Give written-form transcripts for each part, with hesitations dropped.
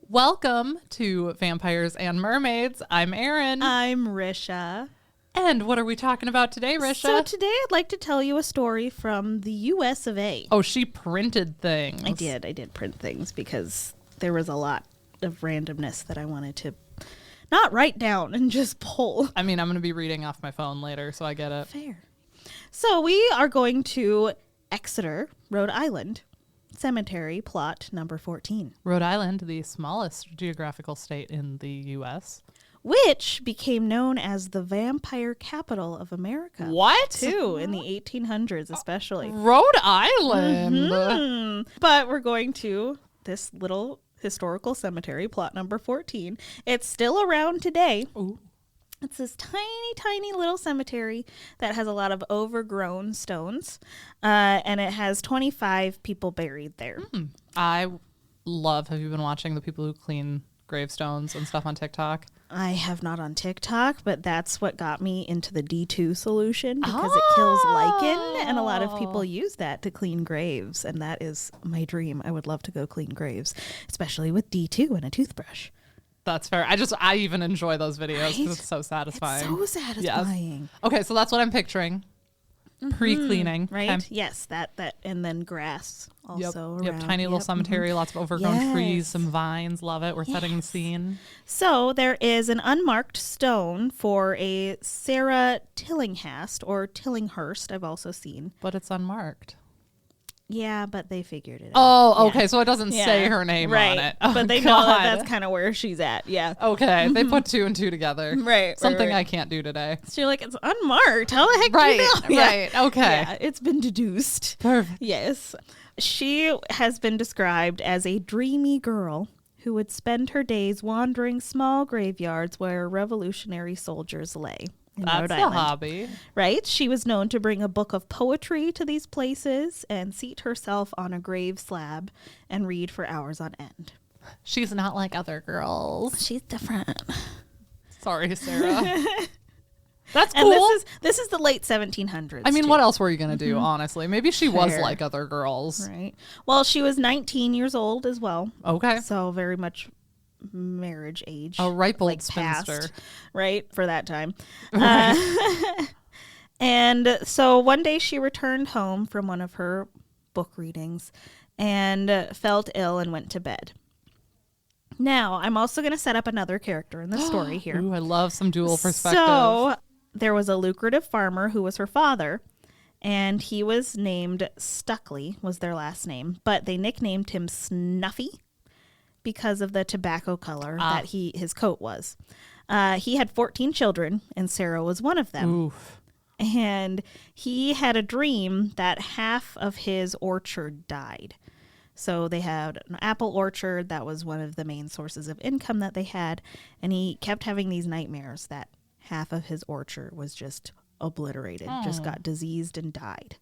Welcome to Vampires and Mermaids. I'm Erin. I'm Risha. And what are we talking about today, Risha? So today I'd like to tell you a story from the US of A. Oh, she printed things. I did print things because there was a lot of randomness that I wanted to not write down and just pull. I mean, I'm going to be reading off my phone later, so I get it. Fair. So we are going to Exeter, Rhode Island. Cemetery plot number 14. Rhode Island, the smallest geographical state in the U.S. Which became known as the vampire capital of America. What? Too, in the 1800s especially. Rhode Island? Mm-hmm. But we're going to this little historical cemetery, plot number 14. It's still around today. Ooh. It's this tiny, tiny little cemetery that has a lot of overgrown stones, and it has 25 people buried there. I love, have you been watching the people who clean gravestones and stuff on TikTok? I have not on TikTok, but that's what got me into the D2 solution because it kills lichen, and a lot of people use that to clean graves, and that is my dream. I would love to go clean graves, especially with D2 and a toothbrush. That's fair. I even enjoy those videos Right? because it's so satisfying. It's so satisfying. Yes. Okay, so that's what I'm picturing. Pre-cleaning. Right? Okay. Yes, that, and then grass also around. Yep, tiny little cemetery, lots of overgrown trees, Yes. some vines. Love it. We're setting the scene. So there is an unmarked stone for a Sarah Tillinghast or Tillinghurst, I've also seen. But it's unmarked. Yeah, but they figured it out. Oh, Yeah. okay. So it doesn't say her name right. on it. Oh, but they know that God. that's kind of where she's at. Yeah. Okay. They put two and two together. Right. Something right. I can't do today. So you're like, it's unmarked. How the heck Right. do you know? Right. Okay. Yeah, it's been deduced. Perfect. Yes. She has been described as a dreamy girl who would spend her days wandering small graveyards where revolutionary soldiers lay. In That's Rhode a Island. hobby. Right? She was known to bring a book of poetry to these places and seat herself on a grave slab and read for hours on end. She's not like other girls. She's different. Sorry, Sarah. That's cool. And this is the late 1700s. I mean, too. what else were you going to do, honestly? Maybe she was Fair. like other girls. Right. Well, she was 19 years old as well. Okay. So very much marriage age. A ripe old past, spinster. right? For that time. Right. And so one day she returned home from one of her book readings and felt ill and went to bed. Now, I'm also going to set up another character in the story here. Ooh, I love some dual perspective. So there was a lucrative farmer who was her father, and he was named Stuckley, was their last name, but they nicknamed him Snuffy because of the tobacco color that his coat was. He had 14 children, and Sarah was one of them. Oof. And he had a dream that half of his orchard died. So they had an apple orchard. That was one of the main sources of income that they had. And he kept having these nightmares that half of his orchard was just obliterated, just got diseased and died.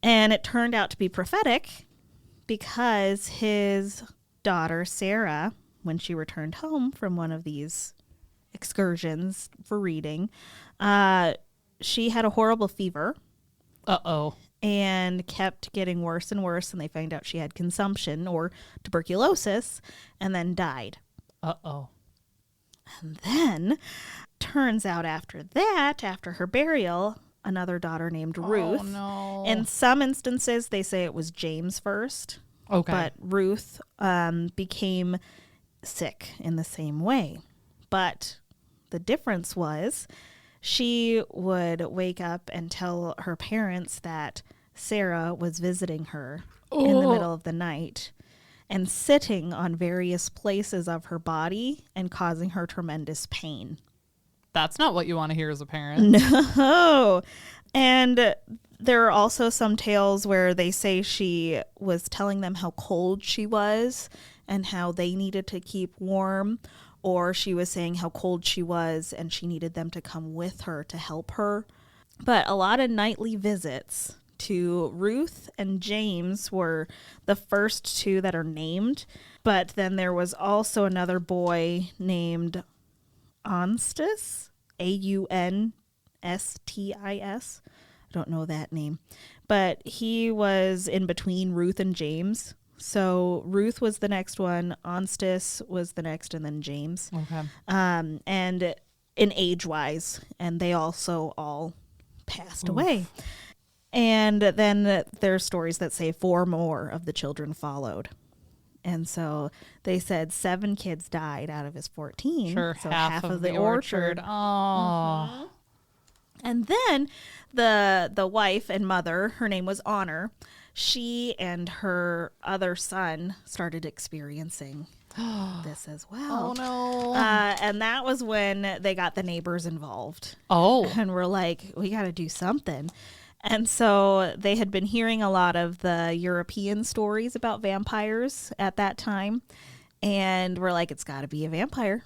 And it turned out to be prophetic because his daughter, Sarah, when she returned home from one of these excursions for reading, she had a horrible fever. Uh-oh. And kept getting worse and worse, and they found out she had consumption or tuberculosis and then died. Uh-oh. And then, turns out after that, after her burial, another daughter named Ruth. Oh, no. In some instances, they say it was James first. Okay. But Ruth became sick in the same way. But the difference was she would wake up and tell her parents that Sarah was visiting her in the middle of the night and sitting on various places of her body and causing her tremendous pain. That's not what you want to hear as a parent. No. And there are also some tales where they say she was telling them how cold she was and how they needed to keep warm, or she was saying how cold she was and she needed them to come with her to help her. But a lot of nightly visits to Ruth and James were the first two that are named. But then there was also another boy named Anstis, Aunstis. I don't know that name. But he was in between Ruth and James. So Ruth was the next one, Onstis was the next, and then James. Okay. And in age-wise, and they also all passed away. And then there's stories that say 4 more of the children followed. And so they said 7 kids died out of his 14. Sure, so half of the orchard. Oh. And then the wife and mother, her name was Honor, she and her other son started experiencing this as well. Oh, no. And that was when they got the neighbors involved. Oh. And we're like, we got to do something. And so they had been hearing a lot of the European stories about vampires at that time. And we're like, it's got to be a vampire.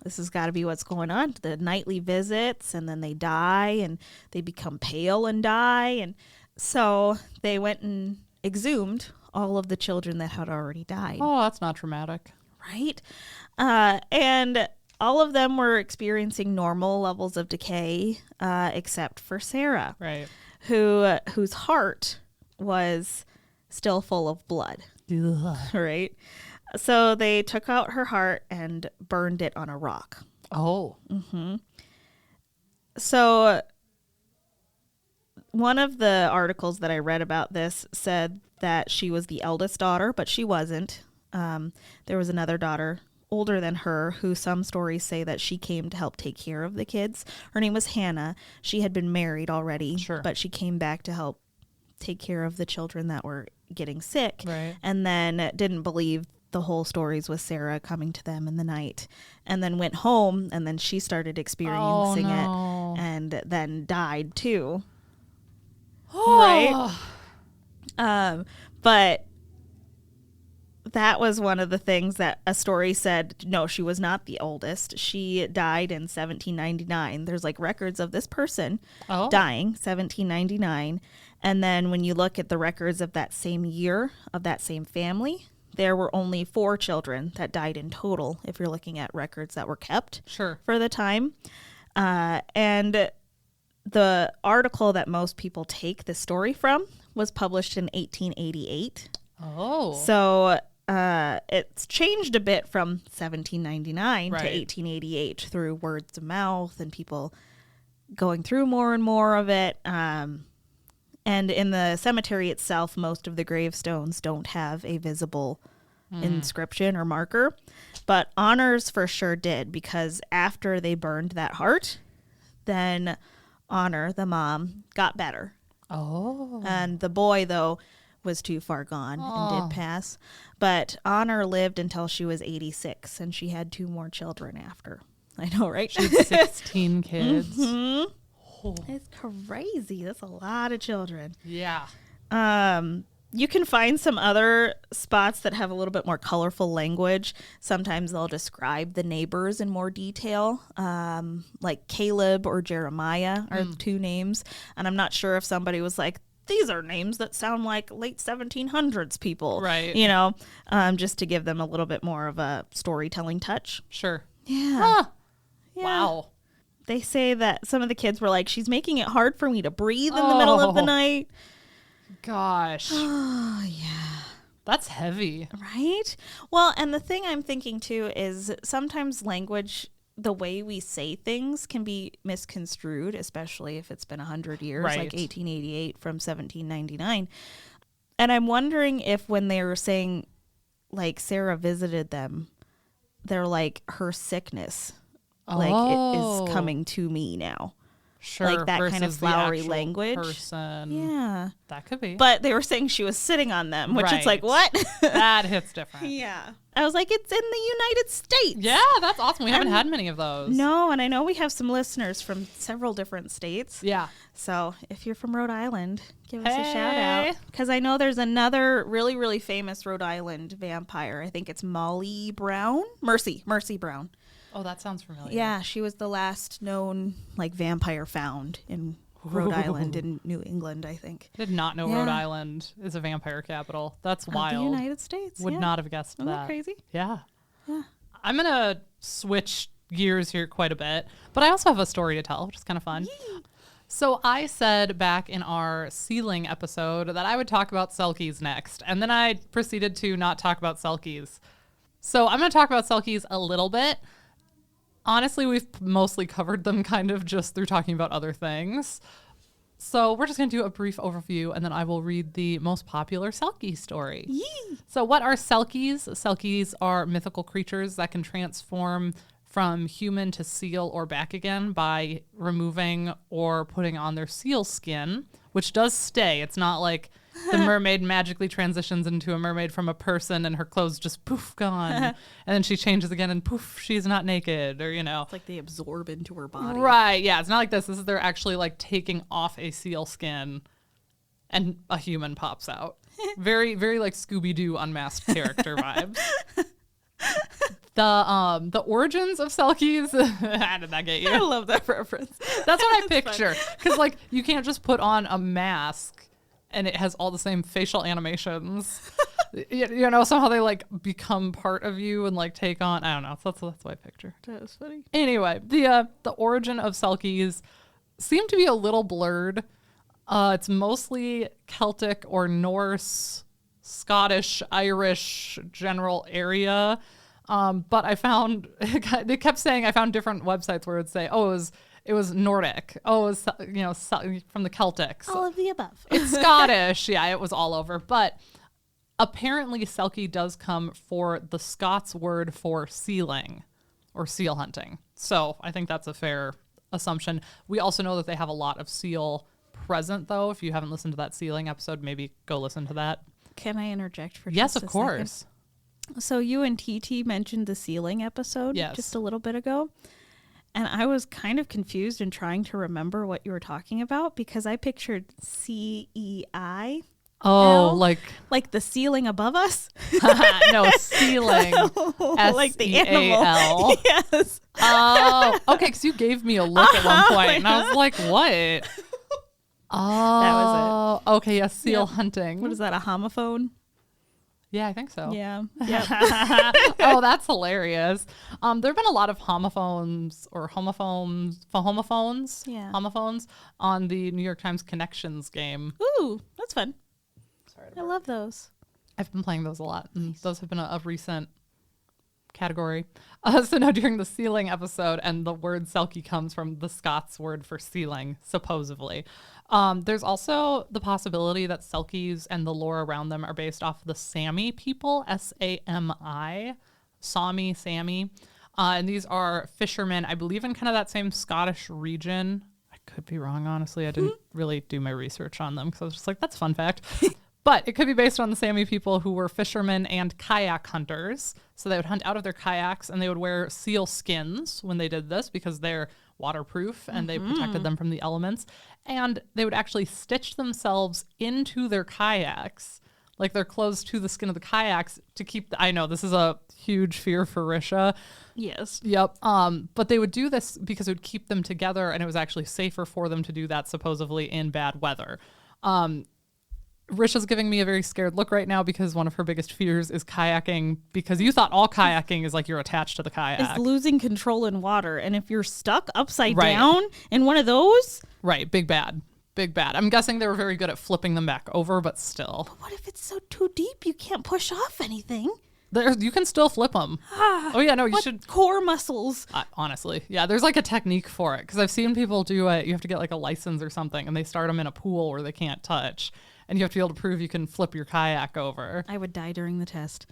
This has got to be what's going on. The nightly visits, and then they die, and they become pale and die. And so they went and exhumed all of the children that had already died. Oh, that's not traumatic. Right? And all of them were experiencing normal levels of decay, except for Sarah. Right. Whose heart was still full of blood. Ugh. Right? So they took out her heart and burned it on a rock. Oh. So one of the articles that I read about this said that she was the eldest daughter, but she wasn't. There was another daughter older than her who some stories say that she came to help take care of the kids. Her name was Hannah. She had been married already, Sure. but she came back to help take care of the children that were getting sick. Right. And then didn't believe the whole stories with Sarah coming to them in the night, and then went home, and then she started experiencing no. it, and then died too. Oh. Right? But that was one of the things that a story said, no, she was not the oldest. She died in 1799. There's like records of this person dying 1799. And then when you look at the records of that same year of that same family, there were only 4 children that died in total, if you're looking at records that were kept for the time. And the article that most people take the story from was published in 1888. Oh. So it's changed a bit from 1799 right. to 1888 through words of mouth and people going through more and more of it. And in the cemetery itself, most of the gravestones don't have a visible inscription or marker. But Honor's for sure did, because after they burned that heart, then Honor, the mom, got better. Oh. And the boy, though, was too far gone and did pass. But Honor lived until she was 86, and she had 2 more children after. I know, right? She had 16 kids. Mm-hmm. Oh. It's crazy. That's a lot of children. Yeah. You can find some other spots that have a little bit more colorful language. Sometimes they'll describe the neighbors in more detail. Like Caleb or Jeremiah are 2 names. And I'm not sure if somebody was like, these are names that sound like late 1700s people. Right. You know, just to give them a little bit more of a storytelling touch. Sure. Yeah. Huh. Yeah. Wow. They say that some of the kids were like, she's making it hard for me to breathe in the middle of the night. Gosh. Oh, yeah. That's heavy. Right? Well, and the thing I'm thinking too is sometimes language, the way we say things can be misconstrued, especially if it's been 100 years, right. like 1888 from 1799. And I'm wondering if when they were saying, like, Sarah visited them, they're like, her sickness, like, it is coming to me now. Sure. Like that kind of flowery language. Person. Yeah. That could be. But they were saying she was sitting on them, which right. it's like, what? That hits different. Yeah. I was like, it's in the United States. Yeah, that's awesome. We haven't had many of those. No, and I know we have some listeners from several different states. Yeah. So if you're from Rhode Island, give us a shout out. Because I know there's another really, really famous Rhode Island vampire. I think it's Molly Brown. Mercy Brown. Oh, that sounds familiar. Yeah, she was the last known like vampire found in Rhode Island in New England, I think. Did not know Rhode Island is a vampire capital. That's wild. The United States. Would not have guessed Isn't that crazy? Yeah. Yeah. I'm going to switch gears here quite a bit, but I also have a story to tell, which is kind of fun. So I said back in our sealing episode that I would talk about Selkies next, and then I proceeded to not talk about Selkies. So I'm going to talk about Selkies a little bit. Honestly, we've mostly covered them kind of just through talking about other things. So we're just going to do a brief overview, and then I will read the most popular Selkie story. Yee. So what are Selkies? Selkies are mythical creatures that can transform from human to seal or back again by removing or putting on their seal skin, which does stay. It's not like the mermaid magically transitions into a mermaid from a person and her clothes just poof gone. And then she changes again and poof, she's not naked, or, It's like they absorb into her body. Right. Yeah. It's not like this. This is they're actually like taking off a seal skin and a human pops out. Very, very like Scooby-Doo unmasked character vibes. The origins of Selkies. How did that get you? I love that reference. That's what I picture. Because like you can't just put on a mask and it has all the same facial animations. Somehow they like become part of you and like take on. I don't know. That's what I picture. That was funny. Anyway, the origin of Selkies seem to be a little blurred. It's mostly Celtic or Norse, Scottish, Irish general area. But I found, they kept saying, I found different websites where it would say, it was Nordic. Oh, it was, from the Celtics. All of the above. It's Scottish. Yeah, it was all over. But apparently Selkie does come for the Scots word for sealing or seal hunting. So I think that's a fair assumption. We also know that they have a lot of seal present, though. If you haven't listened to that sealing episode, maybe go listen to that. Can I interject for Yes, just of a course. second? So you and TT mentioned the sealing episode just a little bit ago. And I was kind of confused and trying to remember what you were talking about because I pictured CEI. Oh, like the ceiling above us? No, sealing. Like the animal. Yes. Oh, okay, because you gave me a look at one point, and I was like, what? Oh. That was it. Okay, yes, seal hunting. What is that, a homophone? Yeah, I think so. Yeah. Yep. Oh, that's hilarious. There have been a lot of homophones on the New York Times Connections game. Ooh, that's fun. I love those. I've been playing those a lot. And those have been a recent category. So now during the sealing episode, and the word Selkie comes from the Scots word for sealing, supposedly. There's also the possibility that Selkies and the lore around them are based off the Sami people, S-A-M-I, Sami. And these are fishermen, I believe, in kind of that same Scottish region. I could be wrong, honestly. I didn't really do my research on them because I was just like, that's a fun fact. But it could be based on the Sami people who were fishermen and kayak hunters. So they would hunt out of their kayaks and they would wear seal skins when they did this because they're waterproof and they protected them from the elements. And they would actually stitch themselves into their kayaks, like their clothes to the skin of the kayaks to keep I know this is a huge fear for Risha. Yes. Yep. But they would do this because it would keep them together and it was actually safer for them to do that supposedly in bad weather. Risha's giving me a very scared look right now because one of her biggest fears is kayaking, because you thought all kayaking is like you're attached to the kayak. It's losing control in water. And if you're stuck upside down in one of those. Right. Big bad. I'm guessing they were very good at flipping them back over, but still. But what if it's so too deep you can't push off anything? You can still flip them. Oh, yeah. No, you should. Core muscles. Honestly. Yeah. There's like a technique for it because I've seen people do it. You have to get like a license or something and they start them in a pool where they can't touch. And you have to be able to prove you can flip your kayak over. I would die during the test.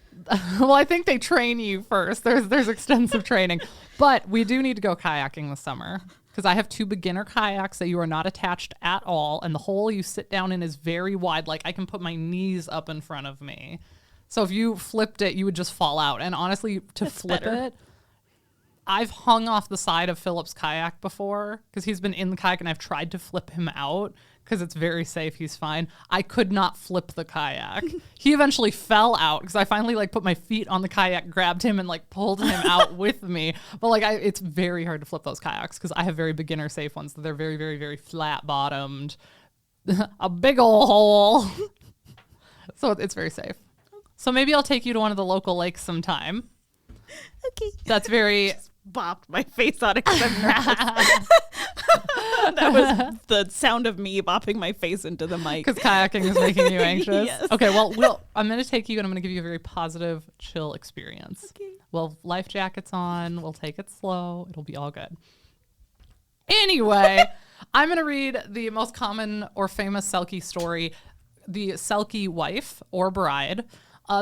Well, I think they train you first. There's extensive training. But we do need to go kayaking this summer because I have 2 beginner kayaks that you are not attached at all. And the hole you sit down in is very wide. Like I can put my knees up in front of me. So if you flipped it, you would just fall out. And honestly, flip it, I've hung off the side of Philip's kayak before because he's been in the kayak and I've tried to flip him out because it's very safe. He's fine. I could not flip the kayak. He eventually fell out because I finally like put my feet on the kayak, grabbed him and like pulled him out with me. But like it's very hard to flip those kayaks because I have very beginner safe ones. They're very, very, very flat bottomed, a big old hole. So it's very safe. So maybe I'll take you to one of the local lakes sometime. Okay. That's very... Just bopped my face on it because I'm nervous. That was the sound of me bopping my face into the mic. Because kayaking is making you anxious. Yes. Okay, well, I'm going to take you and I'm going to give you a very positive, chill experience. Okay. We'll have life jackets on. We'll take it slow. It'll be all good. Anyway, I'm going to read the most common or famous Selkie story, the Selkie wife or bride.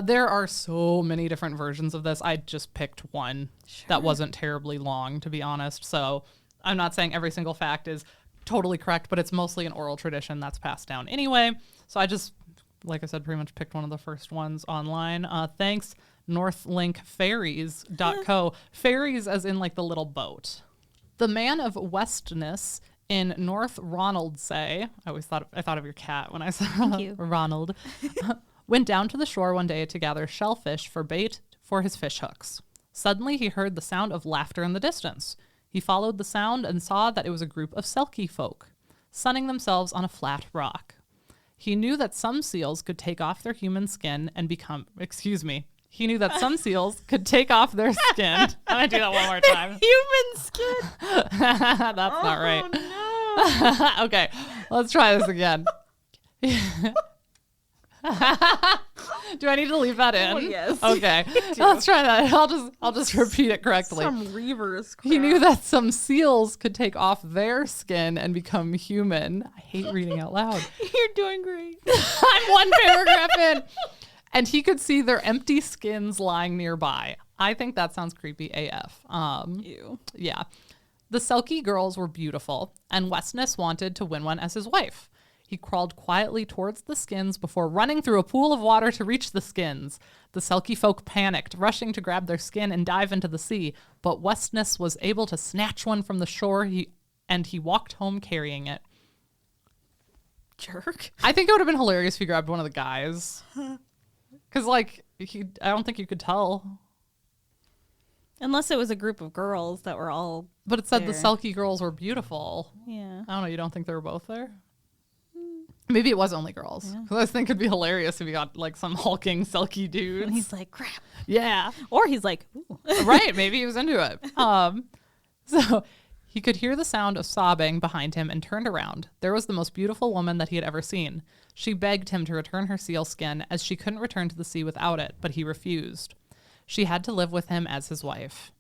There are so many different versions of this. I just picked one that wasn't terribly long, to be honest. So I'm not saying every single fact is totally correct, but it's mostly an oral tradition that's passed down anyway. So I just, like I said, pretty much picked one of the first ones online. Thanks, northlinkferries.co. Ferries as in like the little boat. The man of Westness in North Ronaldsay, I thought of your cat when I said Ronald, went down to the shore one day to gather shellfish for bait for his fish hooks. Suddenly he heard the sound of laughter in the distance. He followed the sound and saw that it was a group of Selkie folk, sunning themselves on a flat rock. He knew that some seals could take off their human skin and become, he knew that some seals could take off their skin. I'm going to do that one more time. Human skin. That's not right. No. Okay, let's try this again. Do I need to leave that in? Oh, yes. Okay. Let's try that. I'll just repeat it correctly. Some reverse crap. He knew that some seals could take off their skin and become human. I hate reading out loud. You're doing great. I'm one paragraph in. And he could see their empty skins lying nearby. I think that sounds creepy AF. Ew. Yeah. The Selkie girls were beautiful, and Westness wanted to win one as his wife. He crawled quietly towards the skins before running through a pool of water to reach the skins. The Selkie folk panicked, rushing to grab their skin and dive into the sea, but Westness was able to snatch one from the shore, and he walked home carrying it. Jerk. I think it would have been hilarious if he grabbed one of the guys. Because, I don't think you could tell. Unless it was a group of girls that were all But it said there. the Selkie girls were beautiful. Yeah. I don't know, you don't think they were both there? Maybe it was only girls. Because I think it'd be hilarious if you got, some hulking Selkie dudes. And he's like, crap. Yeah. Or he's like, ooh. Right, maybe he was into it. So he could hear the sound of sobbing behind him and turned around. There was the most beautiful woman that he had ever seen. She begged him to return her seal skin, as she couldn't return to the sea without it, but he refused. She had to live with him as his wife.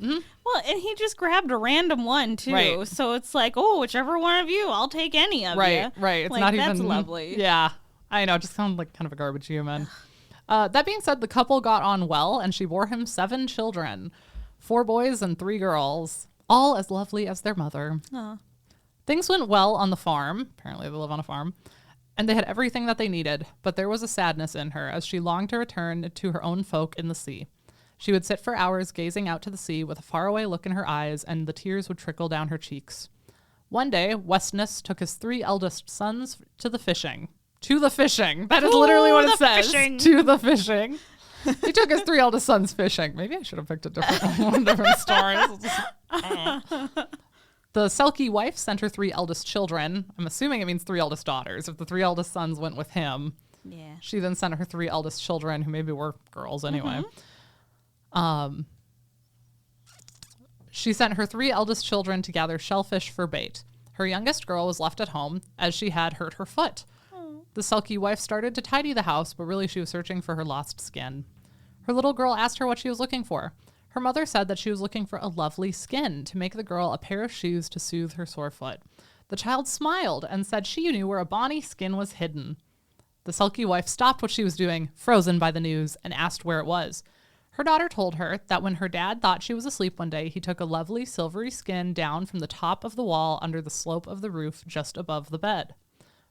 Well, and he just grabbed a random one, too. Right. So it's like, oh, whichever one of you, I'll take any of you. Right. It's not that's even lovely. Yeah, I know. It just sounds like kind of a garbage human. That being said, the couple got on well, and she bore him 7 children, 4 boys and 3 girls, all as lovely as their mother. Aw. Things went well on the farm. Apparently, they live on a farm. And they had everything that they needed, but there was a sadness in her as she longed to return to her own folk in the sea. She would sit for hours gazing out to the sea with a faraway look in her eyes, and the tears would trickle down her cheeks. One day, Westness took his 3 eldest sons to the fishing. To the fishing. That is literally what it says. Fishing. To the fishing. He took his 3 eldest sons fishing. Maybe I should have picked a different story. The Selkie wife sent her 3 eldest children. I'm assuming it means 3 eldest daughters. If the 3 eldest sons went with him, Yeah. she then sent her 3 eldest children, who maybe were girls anyway. She sent her 3 eldest children to gather shellfish for bait. Her youngest girl was left at home as she had hurt her foot. The Selkie wife started to tidy the house, but really she was searching for her lost skin. Her little girl asked her what she was looking for. Her mother said that she was looking for a lovely skin to make the girl a pair of shoes to soothe her sore foot. The child smiled and said she knew where a bonny skin was hidden. The Selkie wife stopped what she was doing, frozen by the news, and asked where it was. Her daughter told her that when her dad thought she was asleep one day, he took a lovely silvery skin down from the top of the wall under the slope of the roof just above the bed.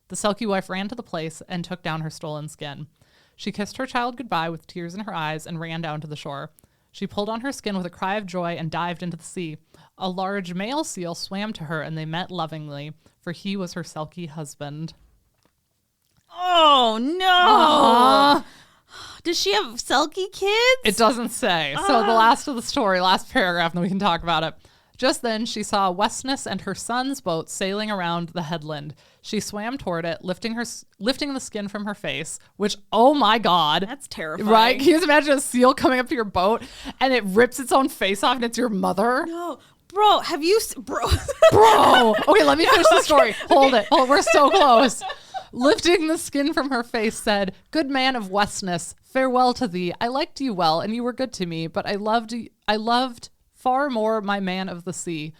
The Selkie wife ran to the place and took down her stolen skin. She kissed her child goodbye with tears in her eyes and ran down to the shore. She pulled on her skin with a cry of joy and dived into the sea. A large male seal swam to her and they met lovingly, for he was her Selkie husband. Oh, no. Does she have Selkie kids? It doesn't say. So the last of the story, last paragraph, and then we can talk about it. Just then, she saw Westness and her son's boat sailing around the headland. She swam toward it, lifting the skin from her face, which, oh my God. That's terrifying. Right? Can you just imagine a seal coming up to your boat and it rips its own face off and it's your mother? No. Bro, have you... Bro. Bro. Okay, let me finish the story. Hold it. We're so close. Lifting the skin from her face said, "Good man of Westness, farewell to thee. I liked you well, and you were good to me, but I loved far more my man of the sea."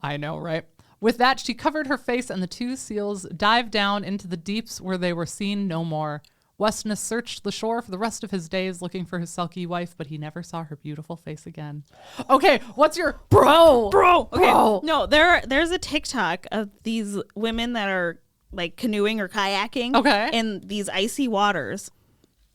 I know, right? With that, she covered her face, and the two seals dived down into the deeps where they were seen no more. Westness searched the shore for the rest of his days looking for his Selkie wife, but he never saw her beautiful face again. Okay, what's your... Bro! Okay. Bro! No, there's a TikTok of these women that are like canoeing or kayaking in these icy waters.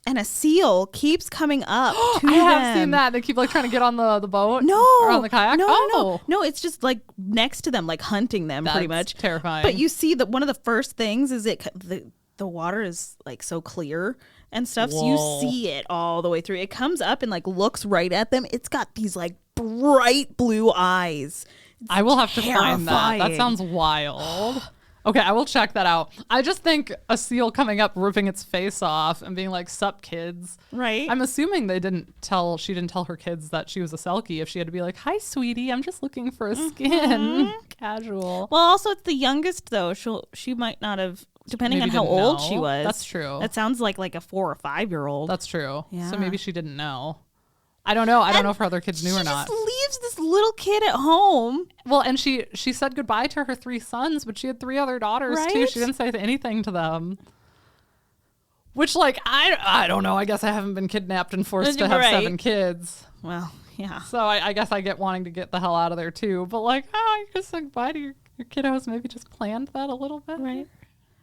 And a seal keeps coming up to I them. have seen that. They keep like trying to get on the boat or on the kayak. No, it's just like next to them, like hunting them. Pretty much terrifying. But you see that one of the first things is the water is like so clear and stuff. Whoa. So you see it all the way through. It comes up and like looks right at them. It's got these like bright blue eyes. I will have to find that. That sounds wild. Okay, I will check that out. I just think a seal coming up, ripping its face off and being like, "Sup, kids." Right. I'm assuming she didn't tell her kids that she was a Selkie if she had to be like, "Hi, sweetie, I'm just looking for a skin." Casual. Well, also it's the youngest though. She might not have, depending on how old she was. That's true. That sounds like a 4 or 5 year old. That's true. Yeah. So maybe she didn't know. I don't know. I don't know if her other kids knew or not. She just leaves this little kid at home. Well, and she said goodbye to her 3 sons, but she had 3 other daughters too. She didn't say anything to them. Which, like, I don't know. I guess I haven't been kidnapped and forced to have 7 kids. Well, yeah. So I guess I get wanting to get the hell out of there too. But like, you just said goodbye to your kiddos. Maybe just planned that a little bit. Right.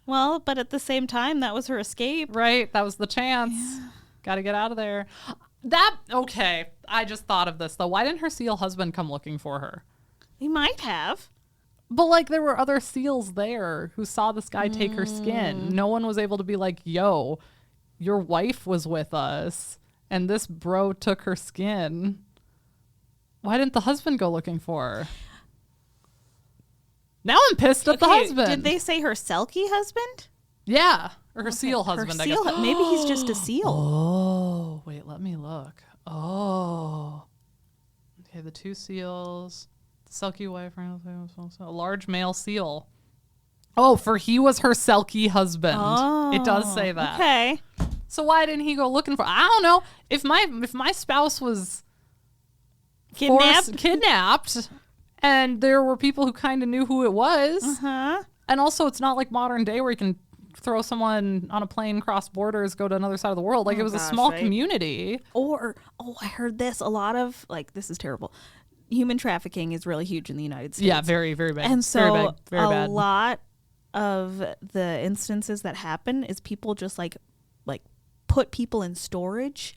Well, but at the same time, that was her escape. Right. That was the chance. Yeah. Got to get out of there. Okay. I just thought of this though. Why didn't her seal husband come looking for her? He might have. But like there were other seals there who saw this guy take her skin. No one was able to be like, "Yo, your wife was with us and this bro took her skin." Why didn't the husband go looking for her? Now I'm pissed at the husband. Did they say her Selkie husband? Yeah. Or her seal husband, I guess. Maybe he's just a seal. Oh, wait, let me look. Oh. Okay, the 2 seals. The Selkie wife. A large male seal. Oh, for he was her Selkie husband. Oh, it does say that. Okay. So why didn't he go looking for... I don't know. If my spouse was... Kidnapped, and there were people who kind of knew who it was. And also, it's not like modern day where you can throw someone on a plane, cross borders, go to another side of the world. Like it was a small community. Or, I heard this. A lot of, like, this is terrible. Human trafficking is really huge in the United States. Yeah, very, very bad. And so very bad. A lot of the instances that happen is people just like put people in storage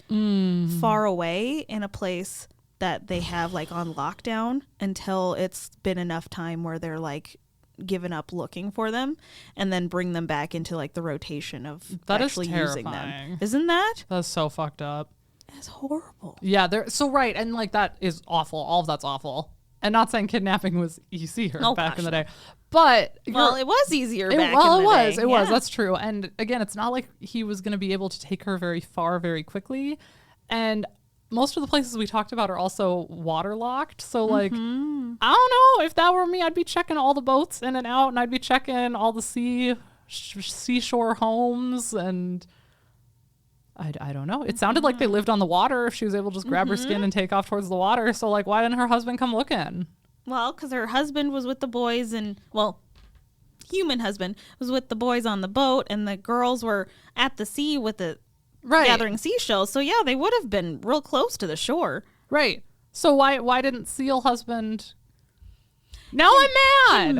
far away in a place that they have like on lockdown until it's been enough time where they're like given up looking for them, and then bring them back into like the rotation of actually using them. Isn't that? That's so fucked up. It's horrible. Yeah, they're so right, and like that is awful. All of that's awful. And not saying kidnapping was easier back in the day, but it was easier back in the day. It was. That's true. And again, it's not like he was going to be able to take her very far very quickly, and most of the places we talked about are also waterlocked. So like, I don't know, if that were me, I'd be checking all the boats in and out, and I'd be checking all the seashore homes, and I don't know. It sounded like they lived on the water. If she was able to just grab her skin and take off towards the water. So like, why didn't her husband come looking? Well, because her husband was with the boys, and human husband was with the boys on the boat, and the girls were at the sea with the gathering seashells. So yeah, they would have been real close to the shore. Right. So why didn't seal husband? Now I'm mad.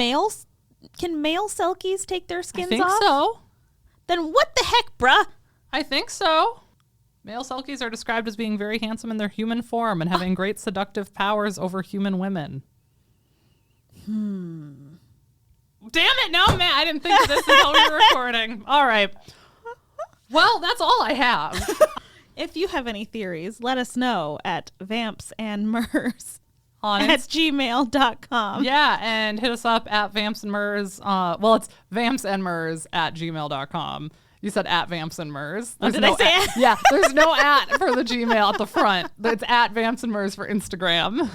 Can male Selkies take their skins off? I think so. Then what the heck, bruh? I think so. Male Selkies are described as being very handsome in their human form and having great seductive powers over human women. Damn it, no, man. I didn't think of this until we were recording. All right. Well, that's all I have. If you have any theories, let us know at vampsandmers at gmail.com. Yeah, and hit us up at vampsandmers. It's vampsandmers at gmail.com. You said at Vamps and Murs. Oh, did I say at? Yeah, there's no at for the Gmail at the front. It's at Vamps and Murs for Instagram.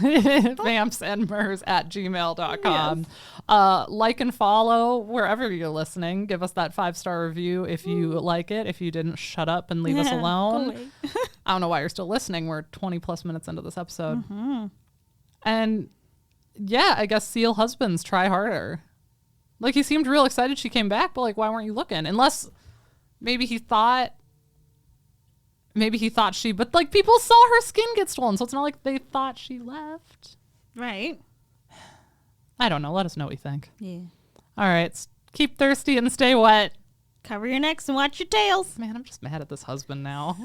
vampsandmurs@gmail.com. Yes. Like and follow wherever you're listening. Give us that 5-star review if you like it. If you didn't, shut up and leave us alone. I don't know why you're still listening. We're 20 plus minutes into this episode. And yeah, I guess seal husbands try harder. Like, he seemed real excited she came back, but like, why weren't you looking? Unless maybe he thought she, but like, people saw her skin get swollen, so it's not like they thought she left. Right. I don't know. Let us know what you think. Yeah. All right. Keep thirsty and stay wet. Cover your necks and watch your tails. Man, I'm just mad at this husband now.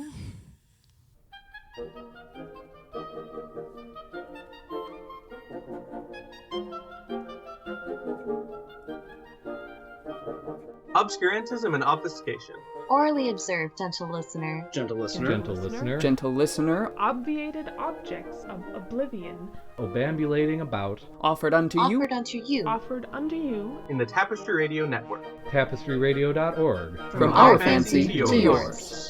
Obscurantism and obfuscation. Orally observed, gentle listener. Gentle listener. Gentle listener. Gentle listener. Obviated objects of oblivion. Obambulating about. Offered unto you. Offered unto you. Offered unto you. In the Tapestry Radio Network. TapestryRadio.org. From our fancy to yours.